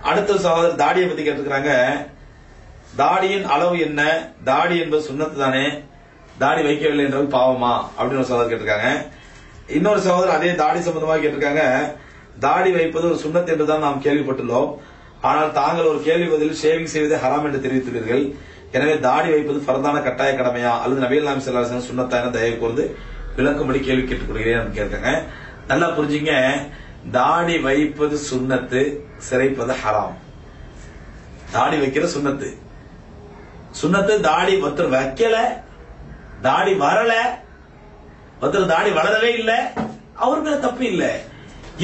அடுத்த சகோதரர் தாடியை பத்தி கேட்டிருக்கிறாங்க. தாடியின் அளவு என்ன? தாடி என்பது சுன்னத்து தானே, தாடி வைக்கவில்லை என்றது பாவமா அப்படின்னு ஒரு சகோதரர் கேட்டிருக்காங்க. இன்னொரு சகோதரர் அதே தாடி சம்பந்தமாக கேட்டிருக்காங்க. தாடி வைப்பது ஒரு சுன்னத் என்றுதான் நாம் கேள்விப்பட்டுள்ளோம். ஆனால் தாங்கள் ஒரு கேள்வி பதில் ஷேவிங் செய்வதே ஹராம் என்று தெரிவித்துள்ளீர்கள். எனவே தாடி வைப்பது ஃபர்தான கட்டாய கடமையா அல்லது நபிகள் நாயகம் ஸல்லல்லாஹு அலைஹி வஸல்லம் சுன்னத்தா என தயவு கூர்ந்து விளக்கும்படி கேள்வி கேட்டுக்கொள்கிறேன் கேட்காங்க. நல்லா புரிஞ்சுங்க, தாடி வைப்பது சுன்னத்து, சிரைப்பது ஹராம். தாடி வைக்கிற சுன்னத்து சுன்னத்து. தாடி ஒருத்தர் வைக்கல, தாடி வரல, ஒருத்தர் தாடி வளரவே இல்லை, அவர் மேல தப்பு இல்லை.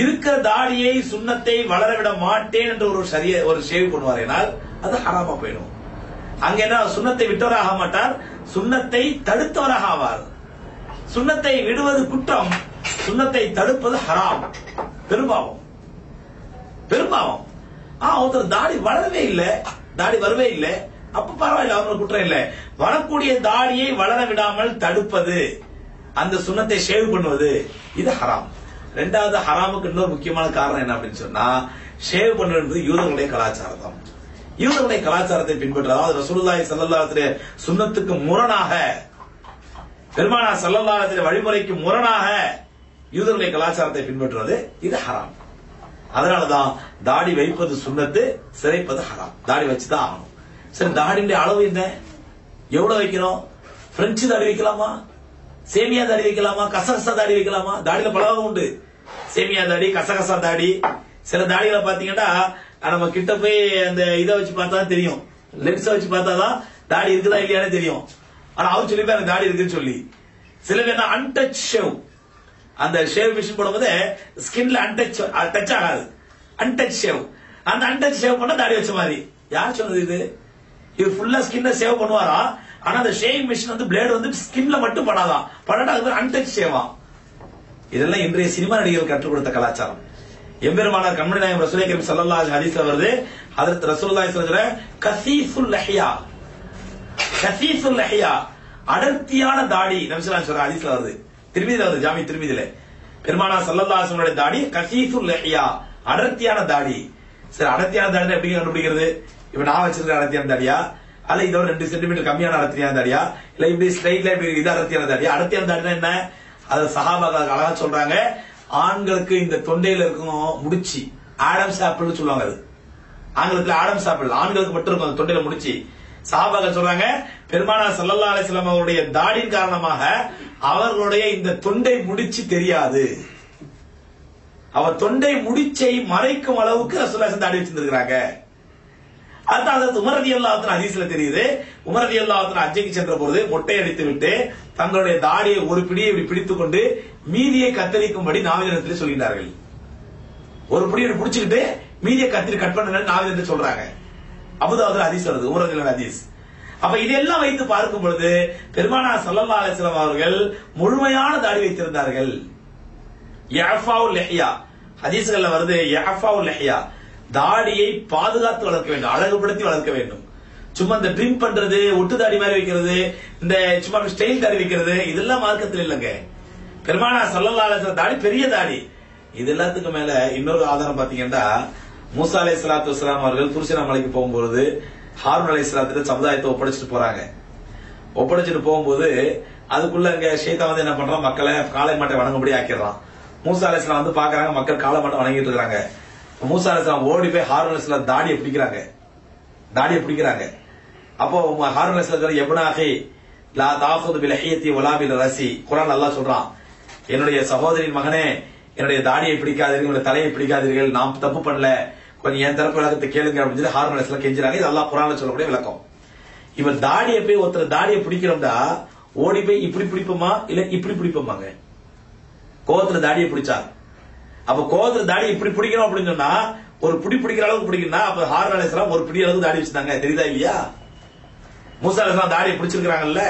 இருக்கிற தாடியை சுன்னத்தை வளர விட மாட்டேன் என்று ஒரு ஷேவ் பண்ணுவார், அது ஹராமா போயிடும். அங்க என்ன, சுன்னத்தை விட்டவராக மாட்டார், சுன்னத்தை தடுத்தவராக ஆவார். சுன்னத்தை விடுவது குற்றம், சுன்னத்தை தடுப்பது ஹராம், பெரும்பாவம். பெரும்பாவம். ஒருத்தர் தாடி வளரவே இல்லை, தாடி வரவே இல்லை, அப்ப பரவாயில்ல, அவங்களுக்கு குற்றம் இல்லை. வரக்கூடிய தாடியை வளர விடாமல் தடுப்பது, அந்த சுன்னத்தை ஷேவ் பண்ணுவது, இது ஹராம். ரெண்டாவது ஹராமுக்கு இன்னொரு முக்கியமான காரணம் என்ன அப்படின்னு சொன்னா, ஷேவ் பண்ணுவது என்பது யூதர்களுடைய கலாச்சாரம் தான். யூதர்களுடைய கலாச்சாரத்தை பின்பற்ற, அதாவது ரசூலுல்லாஹி ஸல்லல்லாஹு அலைஹி வஸல்லம் சுன்னத்துக்கு முரணாக, பெருமானார் ஸல்லல்லாஹு அலைஹி வஸல்லம் வழிமுறைக்கு முரணாக யூதர்களுடைய கலாச்சாரத்தை பின்பற்றுவது, இது ஹராம். அதனாலதான் தாடி வைப்பது சுன்னத்து, சிரைப்பது ஹராம். தாடி வச்சுதான் ஆகணும். சரி, தாடியுடைய அளவு என்ன, எவ்வளவு வைக்கணும்? பிரெஞ்சு தாடி வைக்கலாமா, சேமியா தாடி வைக்கலாமா, கசகசா தாடி வைக்கலாமா? தாடியில பல வகை உண்டு. சேமியா தாடி, கசகசா தாடி. சில தாடிகளை பாத்தீங்கன்னா நம்ம கிட்ட போய் அந்த இதை வச்சு பார்த்தா தெரியும், லென்ஸை வச்சு பார்த்தாதான் தாடி இருக்குதா இல்லையானே தெரியும். ஆனா அவர் சொல்லி எனக்கு தாடி இருக்குன்னு சொல்லி. சில பேர் அன்டச் ஷேவ், அந்த ஷேவ் மிஷின் போடும்போது ஸ்கின்ல டச் ஆகாது, அன்டச் ஷேவ். அந்த அன்டச் ஷேவ் பண்ண தாடி வச்ச மாதிரி. யார் சொன்னது இது? இது ஃபுல்லா ஸ்கின்ல சேவ் பண்ணுவாரா, ஆனா அந்த ஷேவிங் மிஷின் வந்து பிளேடு வந்து ஸ்கின்ல மட்டும் படாதான், படாட்டா அது அன்டச் ஷேவா. இதெல்லாம் இன்றைய சினிமா நடிகர்கள் கற்றுக் கொடுத்த கலாச்சாரம். எம்பெருமானார் கண்மணி நாயகம் ரசூலுல்லாஹி கரீம் ஸல்லல்லாஹு அலைஹி ஹதீஸ்ல வருது, ஹஜ்ரத் ரசூலுல்லாஹி ஸல்லல்லாஹு அலைஹி வஸல்லம் கஸீஃபுல் லஹ்யா, கஸீஃபுல் லஹ்யா, அடர்த்தியான தாடி நபி ஸல்லல்லாஹு அலைஹி வஸல்லம் ஹதீஸ்ல வருது. திருமிதில வருது, ஜாமி திருமிதில பெருமானார் ஸல்லல்லாஹு அலைஹி வஸல்லம் தாடி கஸீஃபுல் லஹ்யா, அடர்த்தியான தாடி. சரி, அடர்த்தியான தாடி எப்படி கண்டுபிடிக்கிறது? இப்ப நான் வச்சிருக்க அடர்த்தியான தாடியா, அல்ல இதோட 2 சென்டிமீட்டர் கம்மியான அடர்த்தியான தாடியா, இல்ல இப்படி ஸ்ட்ரைட்ல இப்படி இது அடர்த்தியான தாடியா? அடர்த்தியான தாடினா என்ன? அது சஹாபாக்கள் அழகா சொல்றாங்க, ஆண்களுக்கு இந்த தொண்டையில இருக்கும் முடிச்சு, ஆடம்ஸ் ஆப்பிள் சொல்லுவாங்க. அது ஆண்களுக்கு ஆடம்ஸ் ஆப்பிள், ஆண்களுக்கு மட்டும் இருக்கும் அந்த தொண்டையில முடிச்சு. சஹாபாக்கள் சொல்றாங்க, பெருமானார் ஸல்லல்லாஹு அலைஹி வஸல்லம் அவருடைய தாடியின் காரணமாக அவர்களுடைய இந்த தொண்டை முடிச்சு தெரியாது. அவர் தொண்டை முடிச்சை மறைக்கும் அளவுக்கு ரசூலுல்லாஹி தாடி வச்சிருக்காங்க. அதாவது உமர் ரலியல்லாஹு அன்ஹு ஹதீஸ்ல தெரியுது, உமர் ரலியல்லாஹு அன்ஹு ஹஜ்ஜுக்கு சென்ற போது மொட்டை அடித்து விட்டு தங்களுடைய தாடியை ஒரு பிடியை இப்படி பிடித்துக் கொண்டு மீதியை கத்தரிக்கும்படி நாவிதத்தில் சொல்கிறார்கள். ஒரு பிடியை பிடிச்சுக்கிட்டு மீதியை கட் பண்ண நாவிதத்தில் சொல்றாங்க. அபூதாவுதுல ஹதீஸ் வருது, உமர் ரலியல்லாஹு அன்ஹு ஹதீஸ். அப்ப இதெல்லாம் வைத்து பார்க்கும் பொழுது பெருமானார் ஸல்லல்லாஹு அலைஹி வஸல்லம் அவர்கள் முழுமையான தாடி வைத்திருந்தார்கள். யஃபாவுல் லஹ்யா ஹதீஸ்கள்ல வருது, யஃபாவுல் லஹ்யா, தாடியை பாதுகாத்து வளர்க்க வேண்டும், அழகுபடுத்தி வளர்க்க வேண்டும். சும்மா இந்த ட்ரிம் பண்றது, ஒட்டு தாடி மாதிரி வைக்கிறது, இந்த சும்மா ஸ்டைல் தாடி வைக்கிறது, இதெல்லாம் மார்க்கத்தில் இல்லைங்க. பெருமானார் ஸல்லல்லாஹு அலைஹி வஸல்லம் தாடி பெரிய தாடி. இது எல்லாத்துக்கும் மேல இன்னொரு ஆதாரம் பாத்தீங்கன்னா, மூசா அலைஹிஸ்ஸலாத்து வஸ்ஸலாம் அவர்கள் துர்சினா மலைக்கு போகும்போது ஹாரூன் அலைஹிஸ்ஸலாத்துக்கு சமுதாயத்தை ஒப்படைச்சிட்டு போறாங்க. ஒப்படைச்சிட்டு போகும்போது அதுக்குள்ள இங்க ஷைத்தான் வந்து என்ன பண்றான், மக்களை காளை மாட்டை வணங்கும்படி ஆக்கிடுறான். மூசா அலைஹிஸ்ஸலாம் வந்து பாக்குறாங்க, மக்கள் காளை மாட்டை வணங்கிட்டு இருக்காங்க. மூசா அலைஹிஸ்ஸலாம் ஓடி போய் ஹாரூன் அலைஹிஸ்ஸலாம் தாடியை பிடிக்கிறாங்க, தாடியை பிடிக்கிறாங்க. அப்போ ஹாரூன் அலைஹிஸ்ஸலாம் எப்னாஹி லா தாஹுது பிலஹியத்தி வலா பில் ரசி, குர்ஆன் அல்லாஹ் சொல்றான், என்னுடைய சகோதரின் மகனே, என்னுடைய தாடியை பிடிக்காதீர்கள், என்னுடைய தலையை பிடிக்காதீர்கள், நாம் தப்பு பண்ணல, கொஞ்சம் என் தரப்பு விளக்கத்தை கேளுங்க அப்படின்னு சொல்லி ஹாரூன் அலைஹிஸ்ஸலாம் கெஞ்சுறாங்க. இது அல்லாஹ் குர்ஆன்ல சொல்லக்கூடிய விளக்கம். இவர் தாடியை போய் ஒருத்தர் தாடியை பிடிக்கிறோம்டா ஓடி போய் இப்படி பிடிப்போமா இல்ல இப்படி பிடிப்போமாங்க? கோவத்துல தாடியை பிடிச்சார். அப்ப கோவத்துல தாடி இப்படி பிடிக்கணும் அப்படின்னு சொன்னா ஒரு பிடி பிடிக்கிற அளவுக்கு பிடிக்கணும்னா அப்ப ஹாரூன் அலைஹிஸ்ஸலாம் ஒரு பிடி அளவுக்கு தாடி வச்சிருந்தாங்க, தெரியுதா இல்லையா? மூசா அலைஹிஸ்ஸலாம் தாடியை பிடிச்சிருக்காங்கல்ல.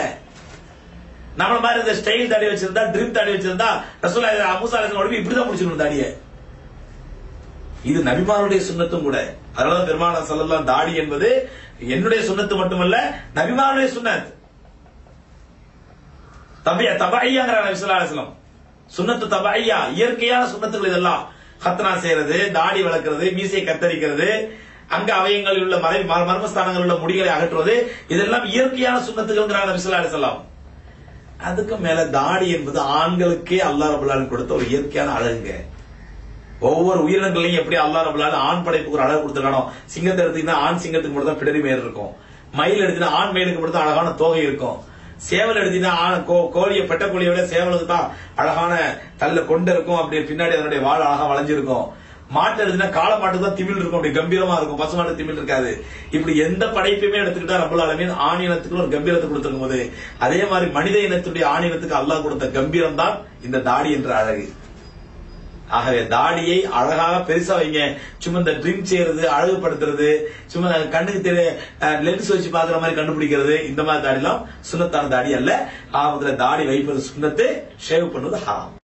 நம்மள மாதிரி இந்த ஸ்டைல் தாடி வச்சிருந்தா, ட்ரிப் தாடி வச்சிருந்தா ரசூலுல்லாஹி மூசா அலைஹிஸ்ஸலாம் இப்படிதான் பிடிச்சிருக்கணும் தாடியை. இது நபிமாருடைய சுன்னத்தும் கூட. அதனால பெருமானார் ஸல்லல்லாஹு அலைஹி தாடி என்பது என்னுடைய சுன்னத்து மட்டுமல்ல, நபிமாருடைய சுன்னத். தபையாங்கிற நபி ஸல்லல்லாஹு அலைஹி வஸல்லம் சுன்னத்து தபையா, இயற்கையான சுன்னத்துகள் இதெல்லாம். கத்னா செய்யறது, தாடி வளர்க்கிறது, மீசை கத்தரிக்கிறது, அங்க அவயங்களில் உள்ள மர்மஸ்தானங்களில் உள்ள முடிகளை அகற்றுவது, இதெல்லாம் இயற்கையான சுன்னத்துகள் நபி ஸல்லல்லாஹு அலைஹி வஸல்லம். அதுக்கு மேல தாடி என்பது ஆண்களுக்கே அல்லாஹ் ரப்பல் ஆலமீன் கொடுத்த ஒரு இயற்கையான அழகுங்க. ஒவ்வொரு உயிரினங்களையும் எப்படி அல்லாஹ் ரப்பல் ஆலமீன் ஆண் படைப்புக்கு ஒரு அழகு கொடுத்திருக்கானோ, சிங்கத்தை எடுத்தீங்கன்னா ஆண் சிங்கத்துக்கு மட்டும் தான் பிடரி மேல் இருக்கும், மயில் எடுத்தீங்கன்னா ஆண் மயிலுக்கு மட்டும் தான் அழகான தோகை இருக்கும், சேவல் எடுத்தீங்கன்னா கோழிய பெட்ட கோழியை விட சேவலுக்கு தான் அழகான தள்ள கொண்டு இருக்கும், அப்படி பின்னாடி அதனுடைய வால் அழகா வளைஞ்சிருக்கும். மாட்டு எடுத்தீங்கன்னா காளை மாட்டுக்கு தான் திமிழ் இருக்கும், அப்படி கம்பீரமா இருக்கும், பசு மாட்டு திமிழ் இருக்காது. இப்படி எந்த படைப்பையுமே எடுத்துக்கிட்டா ரப்பல் ஆலமீன் ஆண் இனத்துக்கு ஒரு கம்பீரத்தை கொடுத்திருக்கும் போது, அதே மாதிரி மனித இனத்துடைய ஆண் இனத்துக்கு அல்லாஹ் கொடுத்த கம்பீரம் தான் இந்த தாடி என்ற அழகு. ஆகவே தாடியை அழகாக பெருசா வைங்க. சும்மா இந்த ட்ரிம் செய்யறது, அழகுபடுத்துறது, சும்மா கண்ணுக்கு லென்ஸ் வச்சு பாக்குற மாதிரி கண்டுபிடிக்கிறது, இந்த மாதிரி தாடி எல்லாம் சுன்னத்தான தாடி அல்ல. ஆபத்துல தாடி வைப்பது சுன்னத்து, ஷேவ் பண்ணுவது ஹராம்.